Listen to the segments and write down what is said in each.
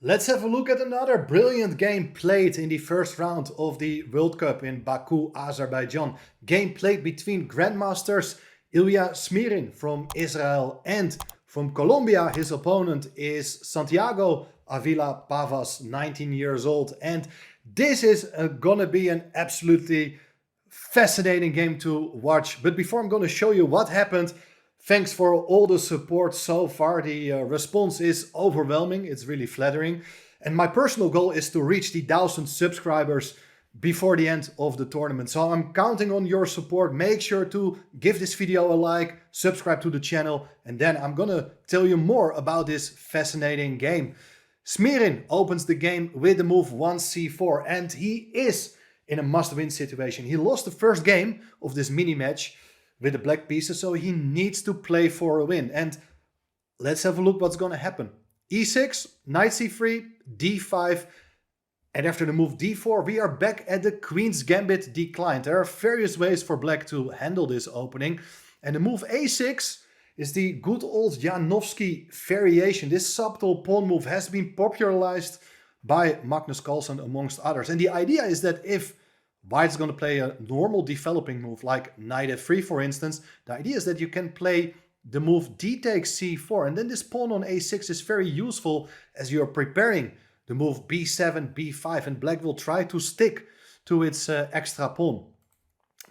Let's have a look at another brilliant game played in the first round of the World Cup in Baku, Azerbaijan. Game played between grandmasters Ilya Smirin from Israel and from Colombia. His opponent is Santiago Avila Pavas, 19 years old. And this is gonna be an absolutely fascinating game to watch. But before I'm gonna show you what happened, thanks for all the support so far. The response is overwhelming. It's really flattering. And my personal goal is to reach the 1,000 subscribers before the end of the tournament. So I'm counting on your support. Make sure to give this video a like, subscribe to the channel, and then I'm gonna tell you more about this fascinating game. Smirin opens the game with the move 1c4, and he is in a must-win situation. He lost the first game of this mini-match with the black pieces, so he needs to play for a win. And let's have a look what's going to happen. e6, knight c3, d5, and after the move d4, we are back at the queen's gambit declined. There are various ways for black to handle this opening, and the move a6 is the good old Janowski variation. This subtle pawn move has been popularized by Magnus Carlsen amongst others, and the idea is that if White's going to play a normal developing move like knight f3, for instance, the idea is that you can play the move d takes c4, and then this pawn on a6 is very useful as you're preparing the move b7, b5, and black will try to stick to its extra pawn.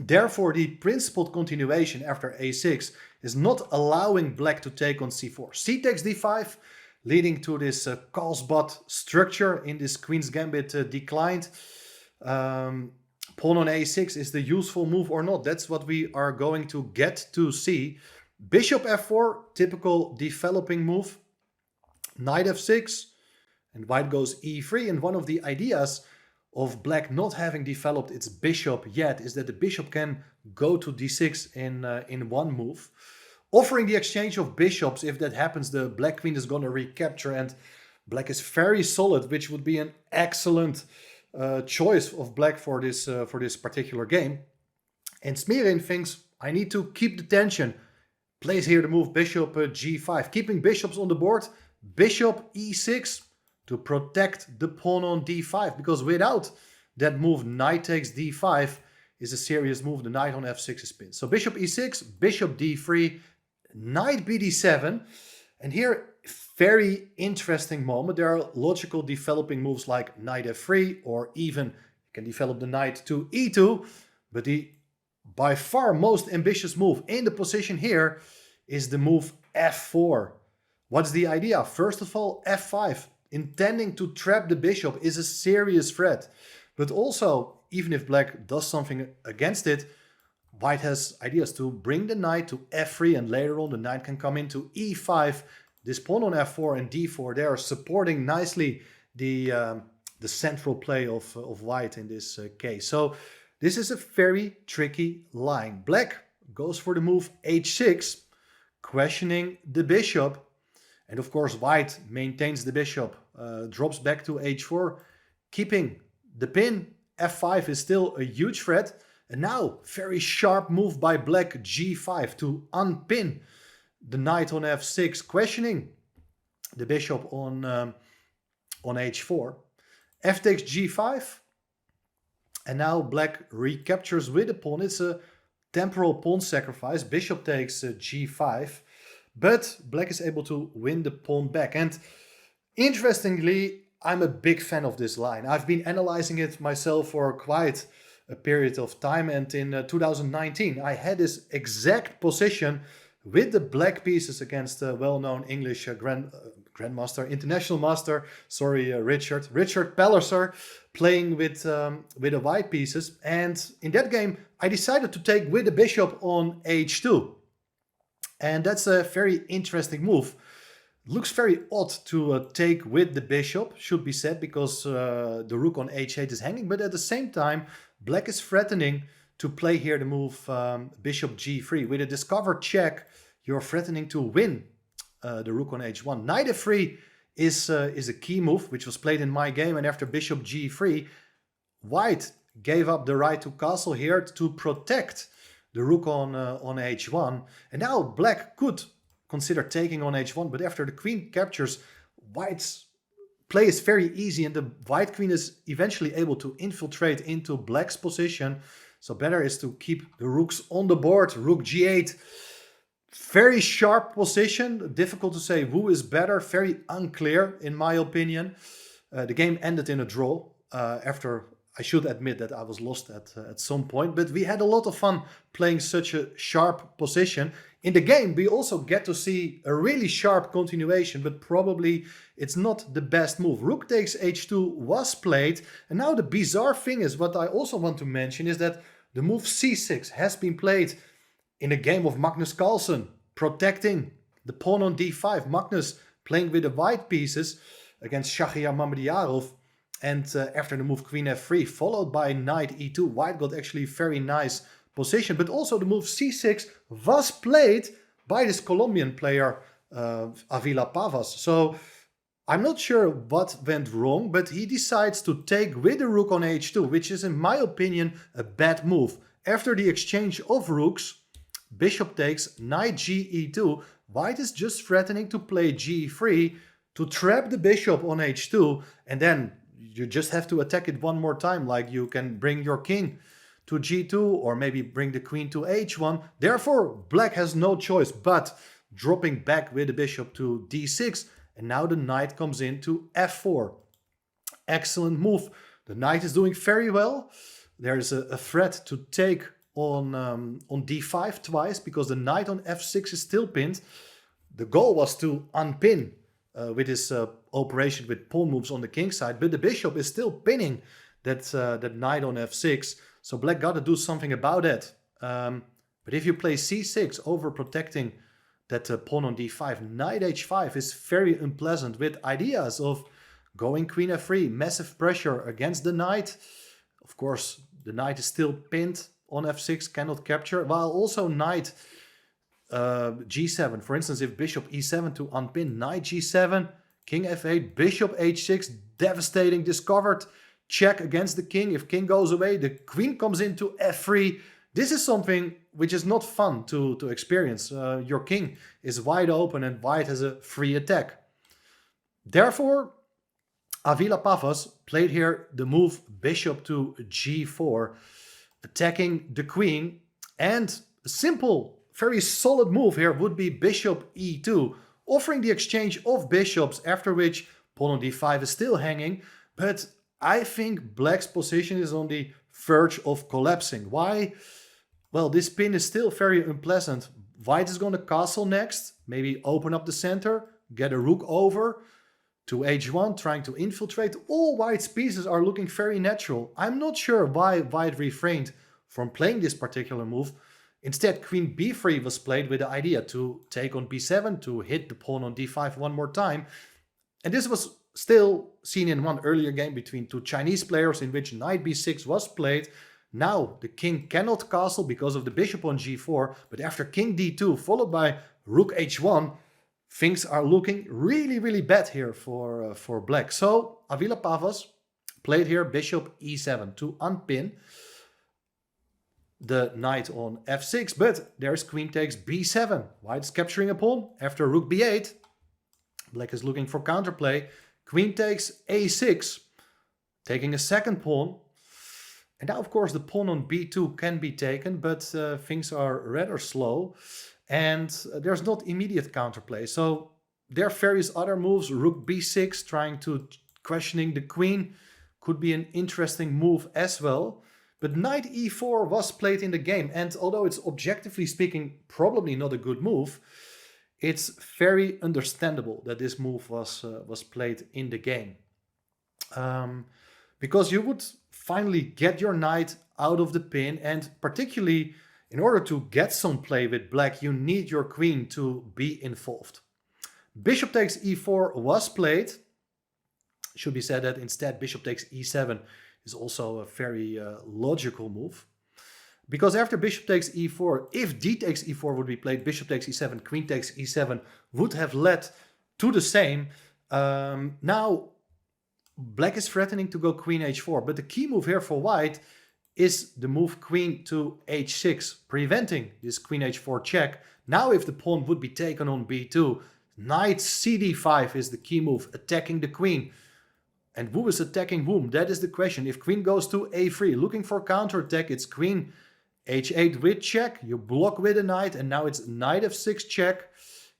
Therefore, the principled continuation after a6 is not allowing black to take on c4. C takes d5, leading to this Carlsbad structure in this queen's gambit declined. Pawn on a6 is the useful move or not. That's what we are going to get to see. Bishop f4, typical developing move. Knight f6, and white goes e3. And one of the ideas of black not having developed its bishop yet is that the bishop can go to d6 in one move. Offering the exchange of bishops, if that happens, the black queen is going to recapture, and black is very solid, which would be an excellent choice of black for this particular game. And Smirin thinks, I need to keep the tension. Plays here the move bishop g5, keeping bishops on the board. Bishop e6 to protect the pawn on d5, because without that move, knight takes d5 is a serious move. The knight on f6 is pinned. So bishop e6, bishop d3, knight bd7, and here very interesting moment. There are logical developing moves like knight f3, or even you can develop the knight to e2, but the by far most ambitious move in the position here is the move f4. What's the idea? First of all, f5, intending to trap the bishop, is a serious threat. But also, even if black does something against it, white has ideas to bring the knight to f3, and later on the knight can come into e5. This pawn on f4 and d4, they are supporting nicely the central play of white in this case. So this is a very tricky line. Black goes for the move h6, questioning the bishop. And of course, white maintains the bishop, drops back to h4, keeping the pin. f5 is still a huge threat. And now, very sharp move by black, g5, to unpin the knight on f6, questioning the bishop on h4. F takes g5. And now black recaptures with the pawn. It's a temporal pawn sacrifice. Bishop takes g5. But black is able to win the pawn back. And interestingly, I'm a big fan of this line. I've been analyzing it myself for quite a period of time. And in 2019, I had this exact position with the black pieces against a well-known English grandmaster, international master, Richard Palliser, playing with the white pieces. And in that game, I decided to take with the bishop on h2. And that's a very interesting move. Looks very odd to take with the bishop, should be said, because the rook on h8 is hanging. But at the same time, black is threatening to play here the move bishop g3. With a discovered check, you're threatening to win the rook on h1. Knight f3 is a key move, which was played in my game. And after bishop g3, white gave up the right to castle here to protect the rook on h1. And now black could consider taking on h1, but after the queen captures, white's play is very easy and the white queen is eventually able to infiltrate into black's position. So better is to keep the rooks on the board. Rook g8. Very sharp position. Difficult to say who is better. Very unclear in my opinion. The game ended in a draw after I should admit that I was lost at some point. But we had a lot of fun playing such a sharp position. In the game, we also get to see a really sharp continuation, but probably it's not the best move. Rook takes h2 was played. And now the bizarre thing is, what I also want to mention is that the move c6 has been played in a game of Magnus Carlsen, protecting the pawn on d5. Magnus playing with the white pieces against Shahriar Mamediarov. And after the move queen f3, followed by knight e2, white got actually very nice position. But also the move c6 was played by this Colombian player, Avila Pavas. So I'm not sure what went wrong, but he decides to take with the rook on h2, which is in my opinion a bad move. After the exchange of rooks, bishop takes, knight ge2, white is just threatening to play g3 to trap the bishop on h2, and then you just have to attack it one more time, like you can bring your king to g2 or maybe bring the queen to h1. Therefore, black has no choice but dropping back with the bishop to d6, and now the knight comes in to f4. Excellent move. The knight is doing very well. There is a threat to take on d5 twice because the knight on f6 is still pinned. The goal was to unpin with this operation with pawn moves on the king side, but the bishop is still pinning that knight on f6. So black got to do something about it. But if you play c6 over protecting that pawn on d5, knight h5 is very unpleasant with ideas of going queen f3, massive pressure against the knight. Of course, the knight is still pinned on f6, cannot capture, while also knight g7. For instance, if bishop e7 to unpin, knight g7, king f8, bishop h6, devastating, discovered check against the king. If king goes away, the queen comes into f3. This is something which is not fun to experience. Your king is wide open and white has a free attack. Therefore, Avila Pavas played here the move bishop to g4, attacking the queen, and a simple, very solid move here would be bishop e2, offering the exchange of bishops, after which pawn on d5 is still hanging. But I think black's position is on the verge of collapsing. Why? Well, this pin is still very unpleasant. White is going to castle next, maybe open up the center, get a rook over to h1, trying to infiltrate. All white's pieces are looking very natural. I'm not sure why white refrained from playing this particular move. Instead, queen b3 was played with the idea to take on b7, to hit the pawn on d5 one more time. And this was still seen in one earlier game between two Chinese players in which knight b6 was played. Now the king cannot castle because of the bishop on g4, but after king d2 followed by rook h1, things are looking really, really bad here for black. So Avila Pavas played here bishop e7 to unpin the knight on f6, but there's queen takes b7. White is capturing a pawn after rook b8. Black is looking for counterplay. Queen takes a6, taking a second pawn. And now, of course, the pawn on b2 can be taken, but things are rather slow. And there's not immediate counterplay. So there are various other moves. Rook b6, trying to questioning the queen, could be an interesting move as well. But knight e4 was played in the game. And although it's objectively speaking probably not a good move, it's very understandable that this move was played in the game. Because you would finally get your knight out of the pin, and particularly in order to get some play with black, you need your queen to be involved. Bishop takes e4 was played. Should be said that instead bishop takes e7 is also a very logical move. Because after bishop takes e4, if d takes e4 would be played, bishop takes e7, queen takes e7 would have led to the same. Now, black is threatening to go queen h4, but the key move here for white is the move queen to h6, preventing this queen h4 check. Now if the pawn would be taken on b2, knight cd5 is the key move, attacking the queen. And who is attacking whom? That is the question. If queen goes to a3, looking for counterattack, it's queen h8 with check. You block with a knight, and now it's knight f6 check.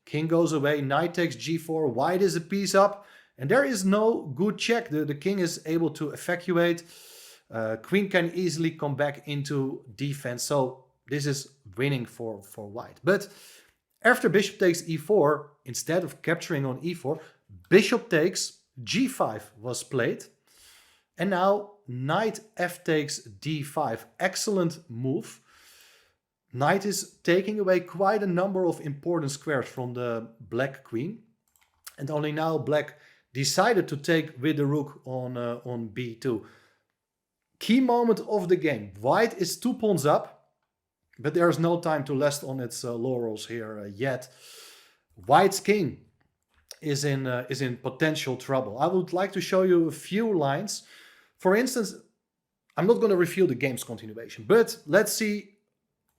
King goes away, knight takes g4, white is a piece up, and there is no good check. The king is able to evacuate. Queen can easily come back into defense, so this is winning for white. But after bishop takes e4, instead of capturing on e4, bishop takes g5 was played. And now knight f takes d5. Excellent move. Knight is taking away quite a number of important squares from the black queen. And only now black decided to take with the rook on b2. Key moment of the game. White is 2 pawns up, but there's no time to rest on its laurels here yet. White's king is in potential trouble. I would like to show you a few lines. For instance, I'm not going to reveal the game's continuation, but let's see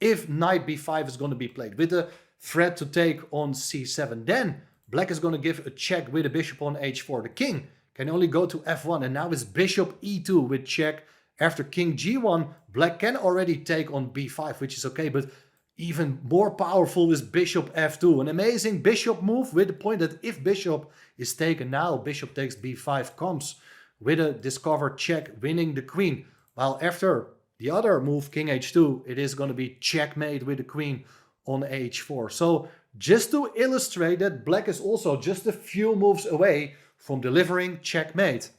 if knight b5 is going to be played with a threat to take on c7. Then black is going to give a check with a bishop on h4. The king can only go to f1, and now it's bishop e2 with check. After king g1, black can already take on b5, which is okay, but even more powerful is bishop f2. An amazing bishop move with the point that if bishop is taken now, bishop takes b5 comes with a discovered check, winning the queen. While after the other move, king h2, it is going to be checkmate with the queen on h4. So just to illustrate that black is also just a few moves away from delivering checkmate.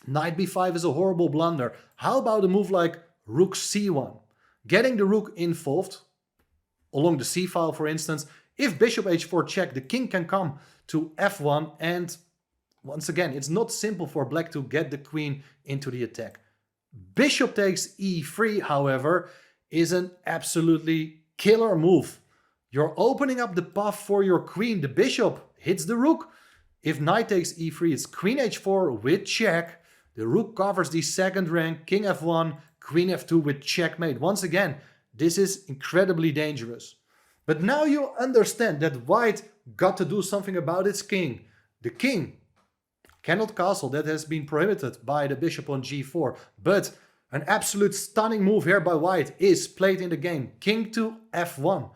Knight b5 is a horrible blunder. How about a move like rook c1? Getting the rook involved along the c file, for instance. If bishop h4 check, the king can come to f1, and once again, it's not simple for black to get the queen into the attack. Bishop takes e3, however, is an absolutely killer move. You're opening up the path for your queen. The bishop hits the rook. If knight takes e3, it's queen h4 with check. The rook covers the second rank, king f1, queen f2 with checkmate. Once again, this is incredibly dangerous. But now you understand that white got to do something about its king. The king cannot castle, that has been prohibited by the bishop on g4. But an absolute stunning move here by white is played in the game. King to f1.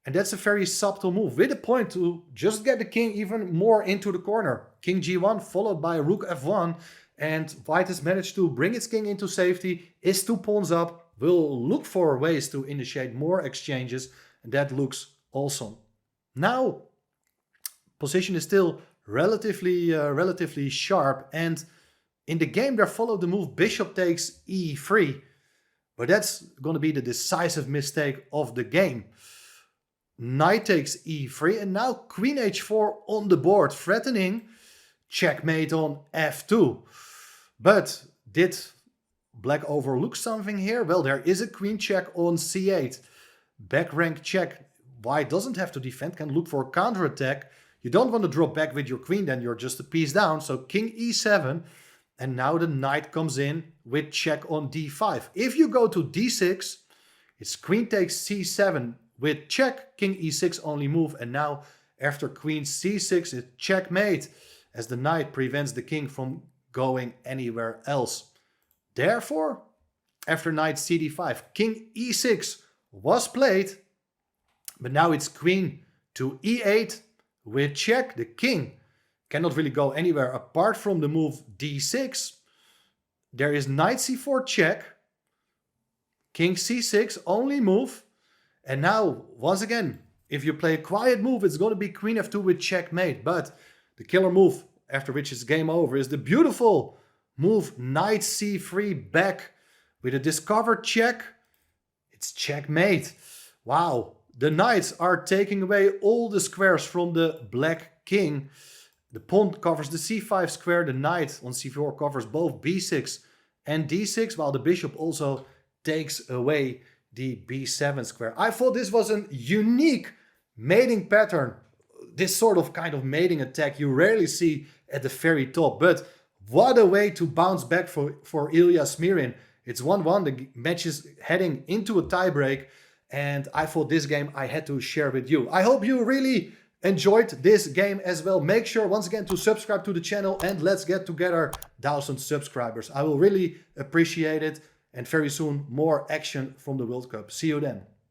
And that's a very subtle move with a point to just get the king even more into the corner. King g1 followed by rook f1. And white has managed to bring its king into safety, is 2 pawns up, will look for ways to initiate more exchanges, and that looks awesome. Now, position is still relatively sharp, and in the game there followed the move bishop takes e3, but that's going to be the decisive mistake of the game. Knight takes e3, and now queen h4 on the board, threatening checkmate on f2. But did black overlook something here? Well, there is a queen check on c8. Back rank check. White doesn't have to defend, can look for a counterattack. You don't want to drop back with your queen, then you're just a piece down. So king e7, and now the knight comes in with check on d5. If you go to d6, it's queen takes c7 with check, king e6 only move, and now after queen c6 it's checkmate, as the knight prevents the king from going anywhere else. Therefore, after knight cd5, king e6 was played, but now it's queen to e8 with check. The king cannot really go anywhere apart from the move d6. There is knight c4 check, king c6 only move, and now once again, if you play a quiet move, it's going to be queen f2 with checkmate. But the killer move, after which it's game over, is the beautiful move knight c3 back with a discovered check. It's checkmate. Wow, the knights are taking away all the squares from the black king. The pawn covers the c5 square, the knight on c4 covers both b6 and d6, while the bishop also takes away the b7 square. I thought this was a unique mating pattern. This sort of kind of mating attack you rarely see at the very top, but what a way to bounce back for Ilya Smirin. It's 1-1, the match is heading into a tiebreak, and I thought this game I had to share with you. I hope you really enjoyed this game as well, make sure once again to subscribe to the channel and let's get together 1,000 subscribers. I will really appreciate it. And very soon more action from the World Cup. See you then.